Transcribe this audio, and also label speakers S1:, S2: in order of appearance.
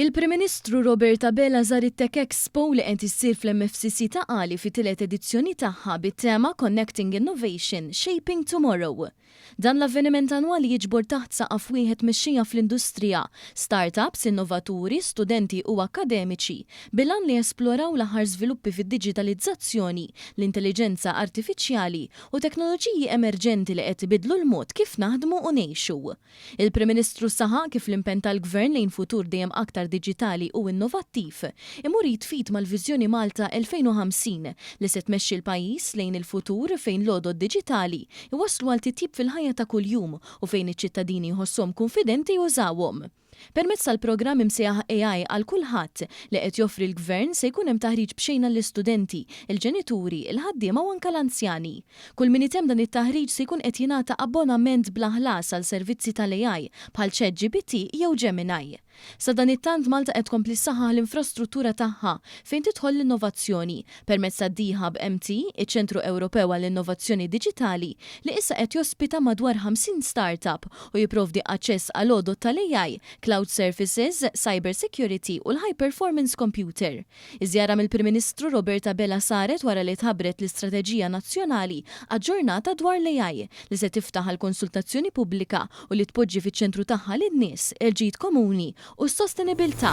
S1: Il-Prim Ministru Roberta Bella żar it-Tech Expo li qed issir fl-MFCC ta' Qali fit-tielet edizzjoni tagħha bit-tema Connecting Innovation, Shaping Tomorrow. Dan l-avveniment annwali jiġbor taħt saqaf wieħed mexxija fl-industrija, startups, innovaturi, studenti u akademiċi bilan li esploraw l-aħħar żviluppi fid-diġitalizzazzjoni, l-intelligenza artifiċjali u teknoloġiji emerġenti li qed ibidlu l-mod kif naħdmu u ngħixu. Il-Prim Ministru saħaq kif l-impenn tal-Gvern lejn futur dejjem aktar diġitali u innovattiv imur jitfit mal-Viżjoni Malta 2050 li se tmexxi l-pajjiż lejn il-futur fejn l-għodod diġitali iwasslu għal titjib fil-ħajja ta' kuljum u fejn iċ-ċittadini jħosshom konfidenti jużawhom. Permezz tal-programm imsejjaħ AI għal kulħadd li qed joffri l-Gvern se jkun hemm taħriġ b'xejn lill-istudenti, il-ġenituri, il-ħaddiema u anke l-anzjani. Kull min itemm dan it-taħriġ se jkun qed jingħata abbonament bla ħlas għal servizzi tal-AI bħal ChatGPT jew Gemini. Sa dan it-tant Malta qed tkompli ssaħħaħ l-infrastruttura tagħha fejn tidħol l-innovazzjoni permezz tad-D-Hub MT, iċ-Ċentru Ewropew għall-Innovazzjoni Diġitali li issa qed jospita madwar 50 startup u jipprovdi aċċess għal għodod tal-AI, cloud services, cyber security u l-high performance computer. Iżjara mill-Prim Ministru Roberta Bella saret wara li tħabbret l-Istrateġija Nazzjonali aġġornata dwar l-AI li se tiftaħ għal konsultazzjoni pubblika u li tpoġġi fiċ-ċentru tagħha lin-nies, il-ġid komuni u s-sostenibilità.